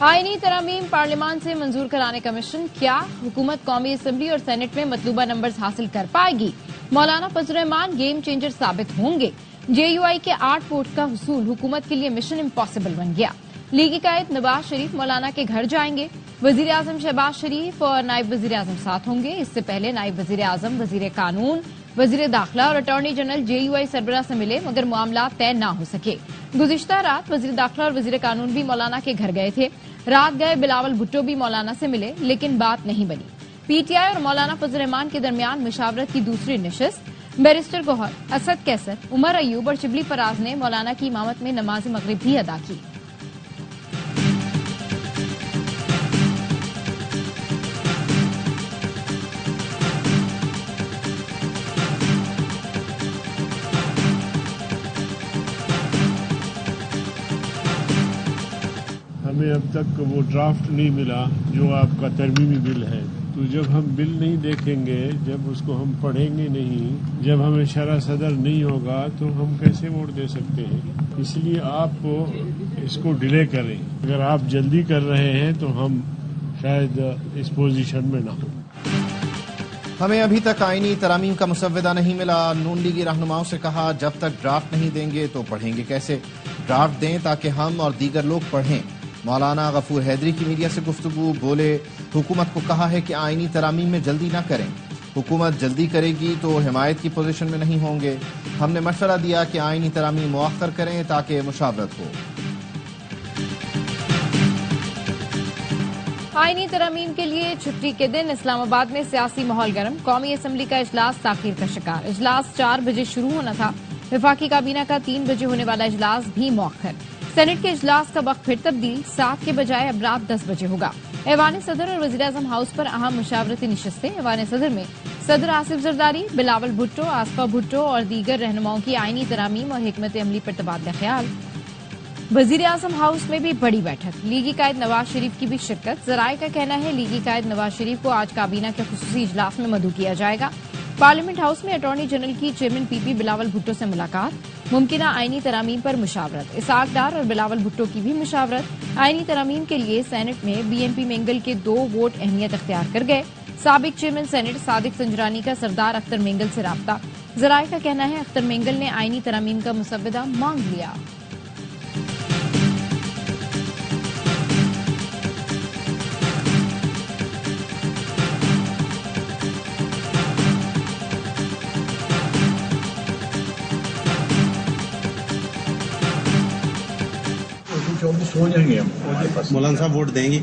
आईनी तरमीम पार्लियामान से मंजूर कराने का मिशन, क्या हुकूमत कौमी असम्बली और सेनेट में मतलूबा नंबर्स हासिल कर पाएगी? मौलाना फजल रहमान गेम चेंजर साबित होंगे? JUI के 8 वोट का हुसूल हुकूमत के लिए मिशन इम्पॉसिबल बन गया। लीगी कायद नवाज शरीफ मौलाना के घर जाएंगे। वजीर आजम शहबाज शरीफ और नायब वजीर आजम साथ होंगे। इससे पहले नायब वजीर आजम, वजीर कानून, वजीर दाखिला और अटॉर्नी जनरल JUI सरबराह से मिले, मगर मामला तय न हो सके। गुज़िश्ता रात वजीर दाखिला और वजीर कानून भी मौलाना के घर गए थे। रात गए बिलावल भुट्टो भी मौलाना से मिले, लेकिन बात नहीं बनी। PTI और मौलाना फजल रहमान के दरमियान मुशावरत की दूसरी नशिस्त। बैरिस्टर गौहर, असद कैसर, उमर अयूब और शिबली फराज ने मौलाना की इमामत में नमाज मगरिब भी अदा की। हमें अब तक वो ड्राफ्ट नहीं मिला जो आपका तरमीमी बिल है। तो जब हम बिल नहीं देखेंगे, जब उसको हम पढ़ेंगे नहीं, जब हमें शरह सदर नहीं होगा, तो हम कैसे वोट दे सकते हैं? इसलिए आप इसको डिले करें। अगर आप जल्दी कर रहे हैं तो हम शायद इस पोजीशन में ना हो। हमें अभी तक आईनी तरामीम का मुसव्वदा नहीं मिला। नून लीगी रहनुमाओं से कहा, जब तक ड्राफ्ट नहीं देंगे तो पढ़ेंगे कैसे? ड्राफ्ट दें ताकि हम और दीगर लोग पढ़ें। मौलाना गफूर हैदरी की मीडिया से गुफ्तगू, बोले हुकूमत को कहा है कि आईनी तरामीम में जल्दी न करें। हुकूमत जल्दी करेगी तो हिमायत की पोजीशन में नहीं होंगे। हमने मशवरा दिया कि आईनी तरामीम मुअख्खर करें ताकि मुशावरत हो। आईनी तरमीम के लिए छुट्टी के दिन इस्लामाबाद में सियासी माहौल गर्म। कौमी असम्बली का इजलास ताखीर का शिकार। इजलास 4 बजे शुरू होना था। वफाकी काबीना का 3 बजे होने वाला इजलास भी मौखर। सेनेट के इजलास का वक्त फिर तब्दील, 7 के बजाय अब रात 10 बजे होगा। ऐवान सदर और वज़ीर आज़म हाउस पर अहम मुशावरती नशिस्तें। ऐवान सदर में सदर आसिफ जरदारी, बिलावल भुट्टो, आसफा भुट्टो और दीगर रहनुमाओं की आईनी तरामीम और हिकमत अमली पर तबादला ख्याल। वज़ीर आज़म हाउस में भी बड़ी बैठक। लीगी कायद नवाज शरीफ की भी शिरकत। जराये का कहना है लीगी कायद नवाज शरीफ को आज काबीना के खुसूसी इजलास में मदऊ किया जाएगा। पार्लियामेंट हाउस में अटॉर्नी जनरल की चेयरमैन PP बिलावल भुट्टो से मुलाकात। मुमकिना आईनी तरामीम पर मुशावरत। इसाक डार और बिलावल भुट्टो की भी मुशावरत। आईनी तरामीम के लिए सेनेट में BNP मेंगल के 2 वोट अहमियत अख्तियार कर गए। साबिक चेयरमैन सेनेट सादिक संजरानी का सरदार अख्तर मेंगल से राब्ता। जराये का कहना है अख्तर मेंगल ने आईनी तरामीम का मुसव्वदा मांग लिया। सो जाएंगे हम। मौलाना साहब वोट देंगे?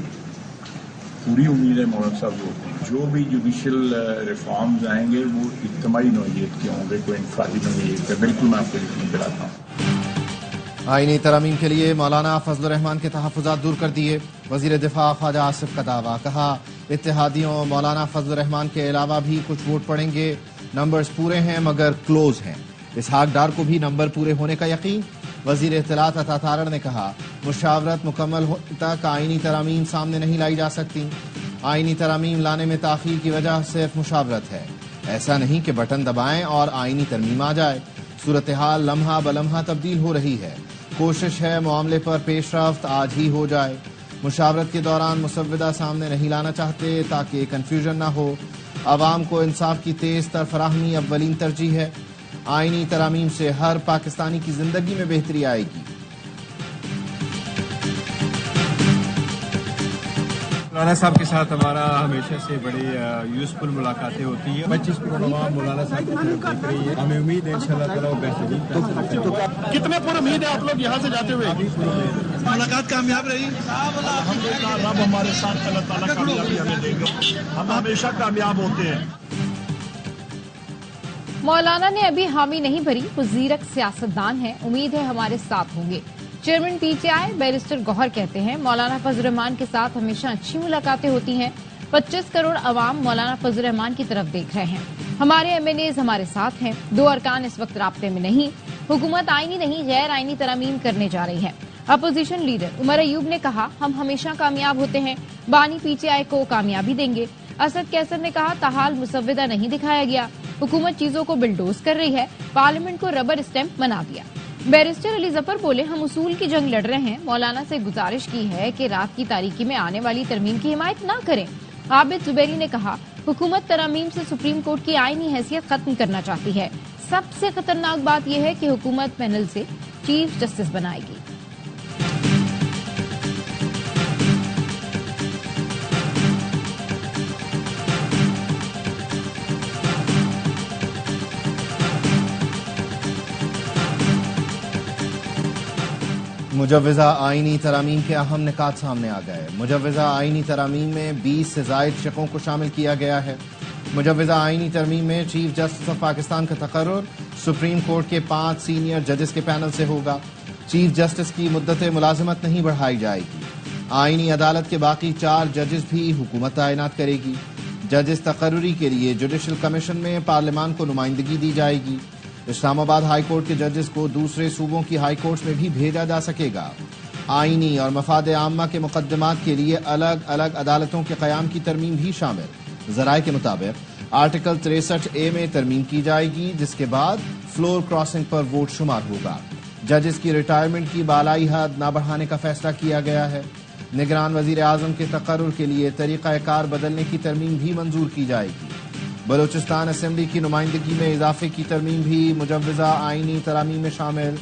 पूरी उम्मीद है मौलाना साहब वोट देंगे। जो भी जुडिशल रिफॉर्म्स आएंगे वो इज्तिमाई नौइयत के होंगे, कोई इंफरादी नौइयत के। बिल्कुल मैं आपको यकीन दिलाता हूँ। आईनी तरामीम के लिए मौलाना फजल रहमान के तहफ़्फ़ुज़ात दूर कर दिए। वज़ीर दिफा ख्वाजा आसिफ का दावा, कहा इत्तेहादियों मौलाना फजल रहमान के अलावा भी कुछ वोट पड़ेंगे। नंबर्स पूरे हैं मगर क्लोज हैं। इसहाक डार को भी नंबर पूरे होने का यकीन। वज़ीर इत्तलात अता तारड़ ने कहा, मुशावरत मुकम्मल होने तक आईनी तरामीम सामने नहीं लाई जा सकती। आईनी तरामीम लाने में ताख़ीर की वजह सिर्फ मुशावरत है। ऐसा नहीं कि बटन दबाएं और आईनी तरमीम आ जाए। सूरत हाल लम्हा बलम्हा तब्दील हो रही है। कोशिश है मामले पर पेशरफ्त आज ही हो जाए। मुशावरत के दौरान मुसव्वदा सामने नहीं लाना चाहते ताकि कन्फ्यूजन न हो। आवाम को इंसाफ की तेज तर फराहमी अव्वलीन तरजीह है। आईनी तरामीम से हर पाकिस्तानी की जिंदगी में बेहतरी आएगी। मौलाना साहब के साथ हमारा हमेशा से बड़ी यूजफुल मुलाकातें होती है। 25 करोड़ आवाम मौलाना साहब की तरफ देख रही है। हमें उम्मीद है इंशाल्लाह ताला वो बेहतरीन। कितने पर उम्मीद है आप लोग यहाँ से जाते हुए? मुलाकात कामयाब रही। अल्हम्दुलिल्लाह, रब हमारे साथ, अल्लाह ताला कामयाबी हमें देंगे। हम हमेशा कामयाब होते हैं। मौलाना ने अभी हामी नहीं भरी, वो ज़ीरक सियासतदान है, उम्मीद है हमारे साथ होंगे। चेयरमैन PTI बैरिस्टर गौहर कहते हैं, मौलाना फजल रहमान के साथ हमेशा अच्छी मुलाकातें होती हैं। 25 करोड़ अवाम मौलाना फजल रहमान की तरफ देख रहे हैं। हमारे MNAs हमारे साथ हैं। 2 अरकान इस वक्त राब्ते में नहीं। हुकूमत आईनी नहीं गैर आईनी तरामीम करने जा रही है। अपोजिशन लीडर उमर अयूब ने कहा, हम हमेशा कामयाब होते हैं, बानी PTI को कामयाबी देंगे। असद कैसर ने कहा, ताहाल मुसव्वदा नहीं दिखाया गया, हुकूमत चीजों को बिल्डोज कर रही है, पार्लियामेंट को रबर स्टैंप बना दिया। बैरिस्टर अली जफर बोले, हम उसूल की जंग लड़ रहे हैं। मौलाना से गुजारिश की है कि रात की तारीकी में आने वाली तरमीम की हिमायत न करें। आबिद जुबैरी ने कहा, हुकूमत तरमीम से सुप्रीम कोर्ट की आईनी हैसियत खत्म करना चाहती है। सबसे खतरनाक बात यह है कि हुकूमत पैनल से चीफ जस्टिस बनाएगी। मुजव्वज़ा आईनी तरामीम के अहम निकात सामने आ गए। मुजव्वज़ा आईनी तरामीम में 20 से ज़ायद शिकों को शामिल किया गया है। मुजव्वज़ा आईनी तरमीम में चीफ जस्टिस ऑफ पाकिस्तान का तकर्रुर सुप्रीम कोर्ट के 5 सीनियर जजेस के पैनल से होगा। चीफ जस्टिस की मुद्दत मुलाजमत नहीं बढ़ाई जाएगी। आईनी अदालत के बाकी 4 जजेस भी हुकूमत तैनात करेगी। जजेस तकर्रुरी के लिए जुडिशल कमीशन में पार्लियामान को नुमाइंदगी दी जाएगी। इस्लामाबाद हाई कोर्ट के जजेस को दूसरे सूबों की हाई कोर्ट्स में भी भेजा जा सकेगा। आईनी और मफाद आम्मा के मुकदमात के लिए अलग अलग अदालतों के क़याम की तरमीम भी शामिल। ज़राए के मुताबिक आर्टिकल 63A में तरमीम की जाएगी, जिसके बाद फ्लोर क्रॉसिंग पर वोट शुमार होगा। जजेस की रिटायरमेंट की बालाई हद न बढ़ाने का फैसला किया गया है। निगरान वजीर आजम के तकर्रुर के लिए तरीक़ाकार बदलने की तरमीम भी मंजूर की जाएगी। बलूचिस्तान असेंबली की नुमाइंदगी में इजाफे की तरमीम भी मुजव्वज़ा आईनी तरामीम में शामिल।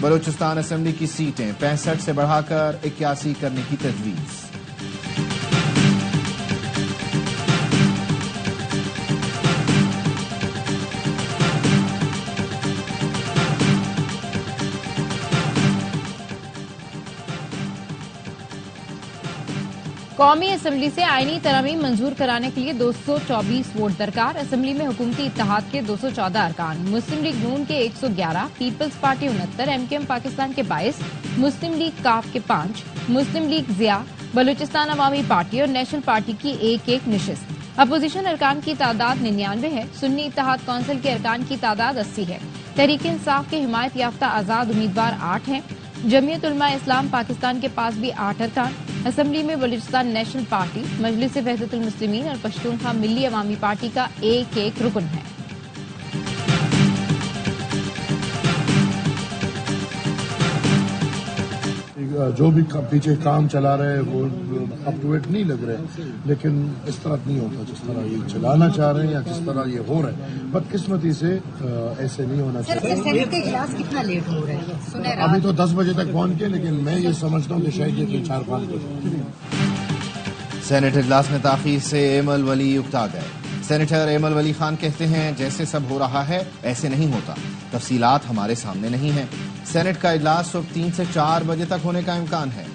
बलूचिस्तान असेंबली की सीटें 65 से बढ़ाकर 81 करने की तजवीज़। कौमी असम्बली से आईनी तरमीम मंजूर कराने के लिए 224 वोट दरकार। असम्बली में हुकूमती इत्तेहाद के 214 अरकान, मुस्लिम लीग नून के 111, पीपल्स पार्टी 69, एमकेएम पाकिस्तान के 22, मुस्लिम लीग काफ के 5, मुस्लिम लीग जिया, बलूचिस्तान अवामी पार्टी और नेशनल पार्टी की एक निशिस्त। अपोजिशन अरकान की तादाद 99 है। सुन्नी इत्तेहाद कौंसिल के अरकान की तादाद 80 है। तहरीक इंसाफ के हिमायत याफ्ता आजाद उम्मीदवार 8 हैं। जमीयत उलमा इस्लाम पाकिस्तान के पास भी 8 अरकान। असम्बली में बलूचिस्तान नेशनल पार्टी, मजलिस वहदतुल मुस्लिमीन और पश्तूनख्वा मिल्ली अवामी पार्टी का एक रुकन है। जो भी पीछे काम चला रहे हैं वो अप टू डेट नहीं लग रहे, लेकिन इस तरह नहीं होता जिस तरह ये चलाना चाह रहे हैं या जिस तरह ये हो रहा है। बदकिस्मती से ऐसे नहीं होना चाहिए। सेनेट का इजलास कितना लेट हो रहा है? अभी तो 10 बजे तक पहुंच गए, लेकिन मैं ये समझता हूँ कि शायद ये 4-5 बजे। सेनेट इजलास में ताखीर से एमल वली उकता गए। सेनेटर एमल वली खान कहते हैं, जैसे सब हो रहा है ऐसे नहीं होता, तफसीलात हमारे सामने नहीं है। सेनेट का इजलास सुबह 3 से 4 बजे तक होने का इम्कान है।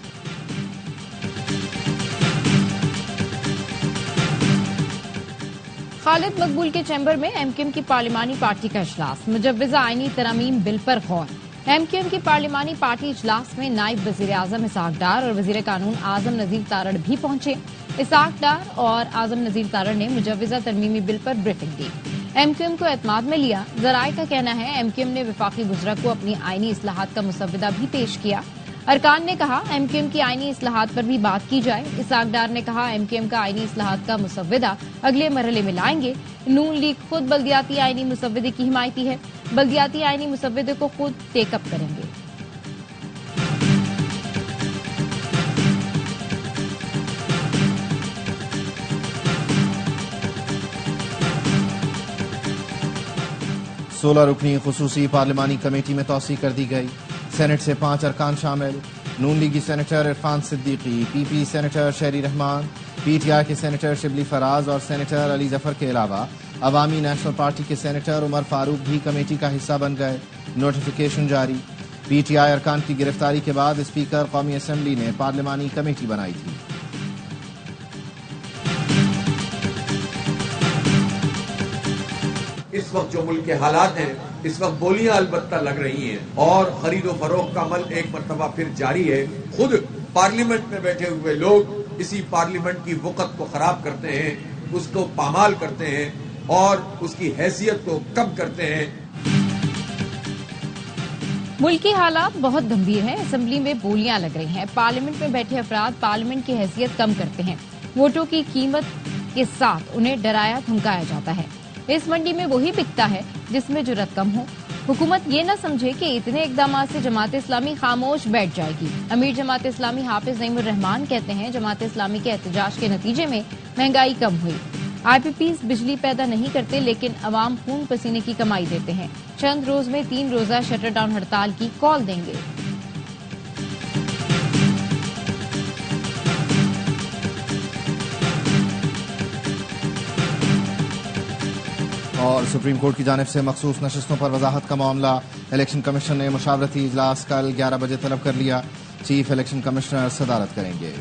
खालिद मकबूल के चैम्बर में एमकेएम की पार्लिमानी पार्टी का इजलास। मुजव्वज़ा आईनी तरमीम बिल पर गौर। एमकेएम की पार्लिमानी पार्टी इजलास में नायब वजीर आजम इसहाक डार और वजीर कानून आजम नजीर तारड़ भी पहुंचे। इसहाक डार और आजम नजीर तारड़ ने मुजव्वज़ा तरमीमी बिल पर ब्रीफिंग दी। एमकेएम को एतमाद में लिया। ज़राए का कहना है एमकेएम ने वफाकी गुजरा को अपनी आईनी इस्लाहात का मुसव्वदा भी पेश किया। अरकान ने कहा एमकेएम की आईनी इस्लाहात पर भी बात की जाए। इसहाक डार ने कहा एमकेएम का आईनी इस्लाहात का मुसव्वदा अगले मरहले में लाएंगे। नून लीग खुद बल्दियाती आईनी मुसव्वदे की हिमायती है। बल्दियाती आईनी मुसव्वदे को खुद टेकअप करेंगे। सोलह रुकनी खुसूसी पार्लिमानी कमेटी में तौसी कर दी गई। सेनेट से 5 अरकान शामिल। नून लीगी senator Irfan Siddiqui, PP senator शहरी रहमान, पीटीआई के सेनेटर शिबली फराज और सेनेटर अली जफर के अलावा अवामी नेशनल पार्टी के सेनेटर उमर फारूक भी कमेटी का हिस्सा बन गए। नोटिफिकेशन जारी। पीटीआई अरकान की गिरफ्तारी के बाद स्पीकर कौमी असम्बली ने पार्लिमानी कमेटी बनाई थी। इस वक्त जो मुल्क के हालात हैं, इस वक्त बोलियां अलबत्ता लग रही हैं और खरीदो फरोख्त का अमल एक मरतबा फिर जारी है। खुद पार्लियामेंट में बैठे हुए लोग इसी पार्लियामेंट की वक़्त को खराब करते हैं, उसको पामाल करते हैं और उसकी हैसियत को कम करते हैं। मुल्की हालात बहुत गंभीर हैं। असेंबली में बोलियां लग रही हैं। पार्लियामेंट में बैठे अफराद पार्लियामेंट की हैसियत कम करते हैं। वोटों की कीमत के साथ उन्हें डराया धमकाया जाता है। इस मंडी में वही बिकता है जिसमें जुर्रत कम हो। हुकूमत ये न समझे कि इतने इकदामात से जमात इस्लामी खामोश बैठ जाएगी। अमीर जमात इस्लामी हाफिज नईमुर रहमान कहते हैं जमात इस्लामी के एहतजाज के नतीजे में महंगाई कम हुई। IPPs बिजली पैदा नहीं करते लेकिन अवाम खून पसीने की कमाई देते हैं। चंद रोज में 3 रोजा शटर डाउन हड़ताल की कॉल देंगे। और सुप्रीम कोर्ट की जानिब से मखसूस नशिस्तों पर वजाहत का मामला। इलेक्शन कमीशन ने मुशावरती इजलास कल 11 बजे तलब कर लिया। चीफ इलेक्शन कमिश्नर सदारत करेंगे।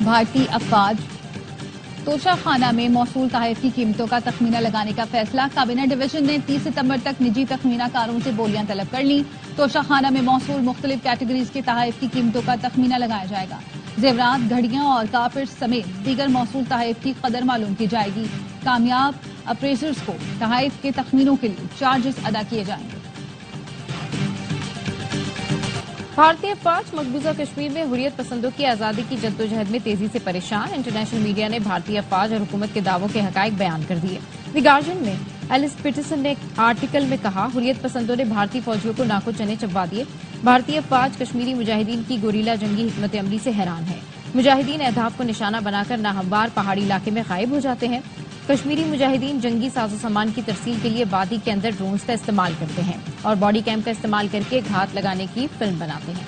भारतीय अफवाज तोशाखाना में मौसूल तहफ़ की कीमतों का तखमीना लगाने का फैसला। कैबिनेट डिवीजन ने 30 सितंबर तक निजी तखमीना कारों से बोलियां तलब कर ली। तोशाखाना में मौसूल मुख्तलिफ कैटेगरीज के तहफ़ की कीमतों का तखमीना लगाया जाएगा। जेवरात, घड़ियां और कारपेट समेत दीगर मौसूल तहफ़ की कदर मालूम की जाएगी। कामयाब अप्रेजर्स को तहफ़ के तखमीनों के लिए चार्जेस अदा किए जाएंगे। भारतीय अफवाज मकबूजा कश्मीर में हुर्रियत पसंदों की आज़ादी की जद्दोजहद में तेजी से परेशान। इंटरनेशनल मीडिया ने भारतीय अफवाज और हुकूमत के दावों के हकायक बयान कर दिए। द गार्जियन में एलिस पीटरसन ने एक आर्टिकल में कहा हुर्रियत पसंदों ने भारतीय फौजियों को नाको चने चबवा दिए। भारतीय अफवाज कश्मीरी मुजाहिदीन की गोरीला जंगी हिकमत अमली से हैरान है। मुजाहिदीन अहदाफ को निशाना बनाकर नाहमवार पहाड़ी इलाके में गायब हो जाते हैं। कश्मीरी मुजाहिदीन जंगी साजो सामान की तरसील के लिए वादी के अंदर ड्रोन्स का इस्तेमाल करते हैं और बॉडी कैम का इस्तेमाल करके घात लगाने की फिल्म बनाते हैं।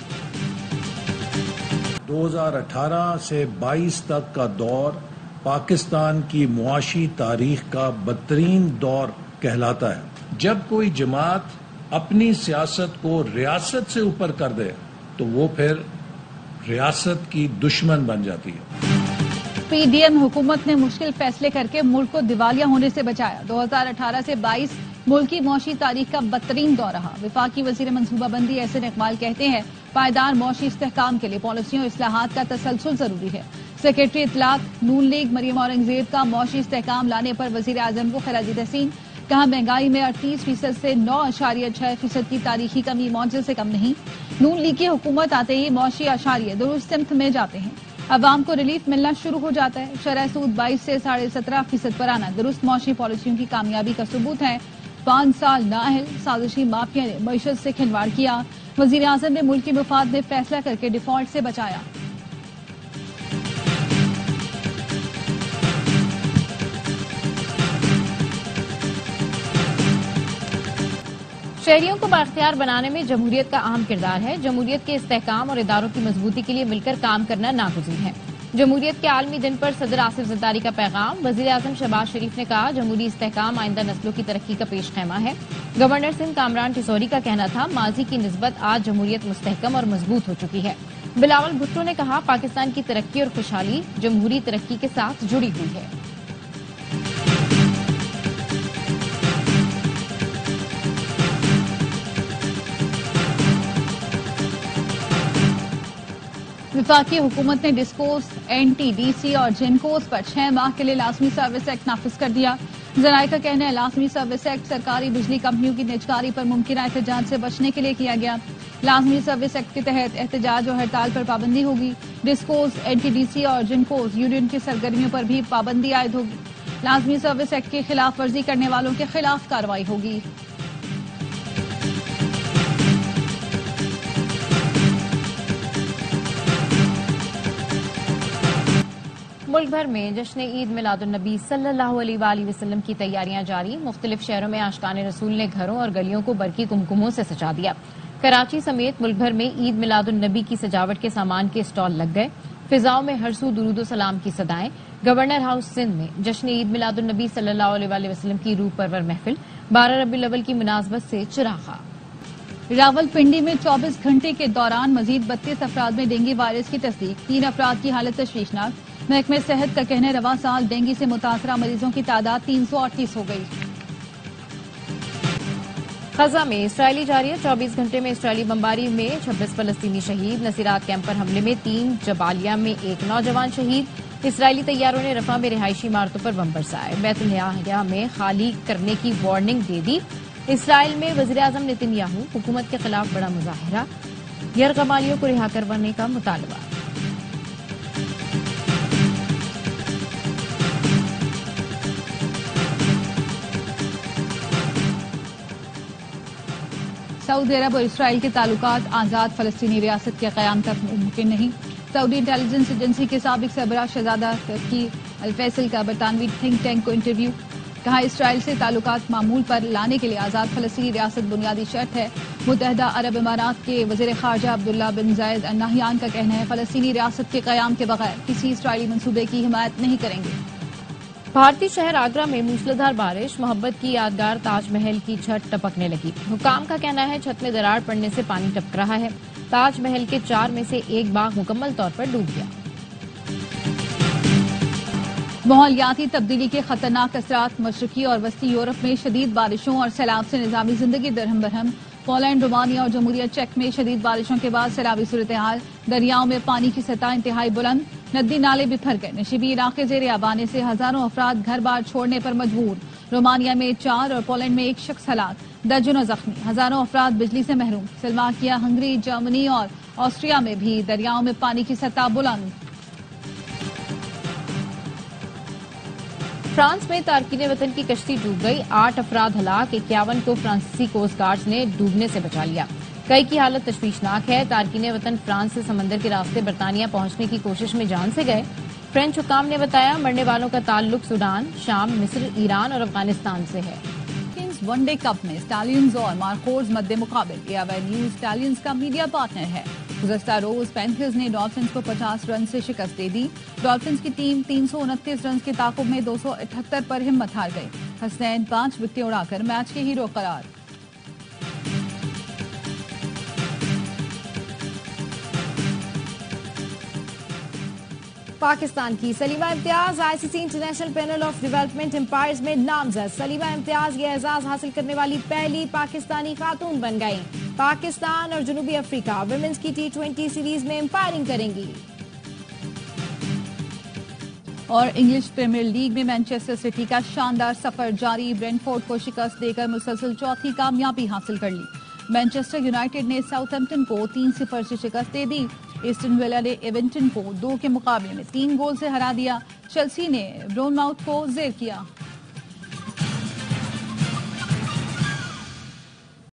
2018 से 22 तक का दौर पाकिस्तान की मुआशी तारीख का बदतरीन दौर कहलाता है। जब कोई जमात अपनी सियासत को रियासत से ऊपर कर दे तो वो फिर रियासत की दुश्मन बन जाती है। PDM हुकूमत ने मुश्किल फैसले करके मुल्क को दिवालिया होने से बचाया। 2018 से 22 मुल्क की मौशी तारीख का बदतरीन दौर रहा। विफाकी वजीर मनसूबाबंदी एहसन इकबाल कहते हैं पायदार मौशी इस्तेहकाम के लिए पॉलिसियों और इस्लाहात का तसलसल जरूरी है। सेक्रेटरी इत्तलात नून लीग मरियम औरंगजेब का मौशी इस्तेहकाम लाने पर वजीर आजम को खराज तहसीन। कहा महंगाई में 38% से 9.6% की तारीखी कमी मौजूद से कम नहीं। नून लीग की हुकूमत आते ही मौशी आशारिये दुरुस्त सिमत में जाते हैं। अवाम को रिलीफ मिलना शुरू हो जाता है। शरह सूद 22 से 17.5% पर आना दुरुस्त मौशी पॉलिसियों की कामयाबी का सबूत है। 5 साल नाअहल साजिशी माफिया ने मईशत से खिलवाड़ किया। वजीर आजम ने मुल्क के मुफाद में फैसला करके डिफॉल्ट से बचाया। शहरियों को बाख्तियार बनाने में जमहूरियत का अहम किरदार है। जमहूरियत के इस्तेहकाम और इदारों की मजबूती के लिए मिलकर काम करना नागुज़ीर है। जमहूरियत के आलमी दिन पर सदर आसिफ जरदारी का पैगाम। वजीर आजम शहबाज शरीफ ने कहा जमहूरी इस्तेहकाम आइंदा नस्लों की तरक्की का पेश खैमा है। गवर्नर सिंध कामरान टिसौरी का कहना था माजी की निस्बत आज जमहूरियत मुस्तहकम और मजबूत हो चुकी है। बिलावल भुट्टो ने कहा पाकिस्तान की तरक्की और खुशहाली जमहूरी तरक्की के साथ जुड़ी हुई है। विफाकी हुकूमत ने डिस्कोस, NTDC और जिनकोस पर 6 माह के लिए लाजमी सर्विस एक्ट नाफिज कर दिया। जराये का कहना है लाजमी सर्विस एक्ट सरकारी बिजली कंपनियों की निजकारी पर मुमकिन एहतजाज से बचने के लिए किया गया। लाजमी सर्विस एक्ट के तहत एहतजाज और हड़ताल पर पाबंदी होगी। डिस्कोस, NTDC और जिनकोस यूनियन की सरगर्मियों पर भी पाबंदी आयद होगी। लाजमी सर्विस एक्ट की खिलाफ वर्जी करने वालों के खिलाफ कार्रवाई होगी। मुल्क भर में जश्न ईद मिलादुन्नबी सल्लल्लाहु अलैहि वसल्लम की तैयारियां जारी। मुख्तलिफ शहरों में आशिकान रसूल ने घरों और गलियों को बरकी कुमकुमों से सजा दिया। कराची समेत मुल्क भर में ईद मिलादुन्नबी की सजावट के सामान के स्टॉल लग गए। फिजाओं में हर सू दुरूद सलाम की सदाएं। गवर्नर हाउस सिंध में जश्न ईद मिलादुन्नबी सल्लल्लाहु अलैहि वसल्लम की रूह परवर महफिल 12 रबीउल अव्वल की मुनासबत से चिरागा। रावलपिंडी में 24 घंटे के दौरान मजीद 32 अफराद में डेंगू वायरस की तस्दीक। 3 अफराद की हालत तशवीशनाक। महकमे सेहत का कहना है रवा साल डेंगू से मुतासरा मरीजों की तादाद 338 हो गई। गजा में इसराइली जारी 24 घंटे में इसराइली बमबारी में 26 फलस्तीनी शहीद। नसीरात कैंप पर हमले में 3, जबालिया में 1 नौजवान शहीद। इसराइली तैयारों ने रफा में रिहायशी इमारतों पर बम बरसाए। बैतुल में खाली करने की वार्निंग दे दी। इसराइल में वजीर आजम नेतन्याहू हुकूमत के खिलाफ बड़ा मुजाहिरा। यरगमालियों को रिहा करवाने का मुतालबा। सऊदी अरब और इसराइल के ताल्लुकात आज़ाद फ़लस्तीनी रियासत के क़याम तक मुमकिन नहीं। सऊदी इंटेलिजेंस एजेंसी के साबिक सरबराह शहजादा तर्की अल फैसल का बरतानवी थिंक टैंक को इंटरव्यू। कहा, इसराइल से ताल्लुकात मामूल पर लाने के लिए आज़ाद फ़लस्तीनी रियासत बुनियादी शर्त है। मुत्तहदा अरब इमारात के वज़ीर ख़ारजा अब्दुल्ला बिन ज़ायद अल नहयान का कहना है, फ़लस्तीनी रियासत के क़याम के बगैर किसी इसराइली मंसूबे की हिमायत नहीं करेंगे। भारतीय शहर आगरा में मूसलाधार बारिश, मोहब्बत की यादगार ताजमहल की छत टपकने लगी। हुकाम का कहना है छत में दरार पड़ने से पानी टपक रहा है। ताजमहल के 4 में से 1 बाग मुकम्मल तौर पर डूब गया। माहौलियाती तब्दीली के खतरनाक असरात मशरकी और वस्ती यूरोप में शदीद बारिशों और सैलाब से निज़ामी जिंदगी दरहम बरहम। पोलैंड, रोमानिया और जमहूरिया चेक में शदीद बारिशों के बाद सैलाबी सूरत हाल। दरियाओं में पानी की सतह इंतहाई बुलंद, नदी नाले बिफर गए। नशीबी इलाके जेर आब आने से हजारों अफराद घर बार छोड़ने पर मजबूर। रोमानिया में 4 और पोलैंड में 1 शख्स हलाक, दर्जनों जख्मी, हजारों अफराद बिजली से महरूम। स्लोवाकिया, हंगरी, जर्मनी और ऑस्ट्रिया में भी दरियाओं में पानी की सतह बुलंद। फ्रांस में तारकीन वतन की कश्ती डूब गई, 8 अफराद हलाक, 51 को फ्रांसीसी कोस्ट गार्ड्स ने डूबने से बचा लिया। कई की हालत तशवीशनाक है। तारकीन वतन फ्रांस से समंदर के रास्ते बरतानिया पहुंचने की कोशिश में जान से गए। फ्रेंच हुकाम ने बताया, मरने वालों का ताल्लुक सूडान, शाम, मिस्र, ईरान और अफगानिस्तान से है। वनडे कप में स्टैलियंस और मार्कोर्स मद्दे मुकाबिल। एआईवाई न्यूज स्टैलियंस का मीडिया पार्टनर है। गुज़श्ता रोज पैंथर्स ने डॉल्फिन्स को 50 रन से शिकस्त दे दी। डॉल्फिन्स की टीम 329 रन के ताकुब में 278 पर हिम्मत हार गई। हसनैन 5 विकेटें उड़ाकर मैच के हीरो करार। पाकिस्तान की Salima Imtiaz ICC international panel of development umpires में नामजद। सलीमा इम्तियाज ये एजाज हासिल करने वाली पहली पाकिस्तानी खातून बन गई। पाकिस्तान और जनूबी अफ्रीका विमेंस की T20 सीरीज में एम्पायरिंग करेंगी। और इंग्लिश प्रीमियर लीग में मैनचेस्टर सिटी का शानदार सफर जारी। ब्रेंटफोर्ड को शिकस्त देकर मुसलसल चौथी कामयाबी हासिल कर ली। मैनचेस्टर यूनाइटेड ने साउथहैम्पटन को 3-0 से शिकस्त दे दी। ईस्टर्न विला ने एवेंटन को 2 के मुकाबले में 3 गोल से हरा दिया। चेल्सी ने ब्रोनमाउथ को जेर किया।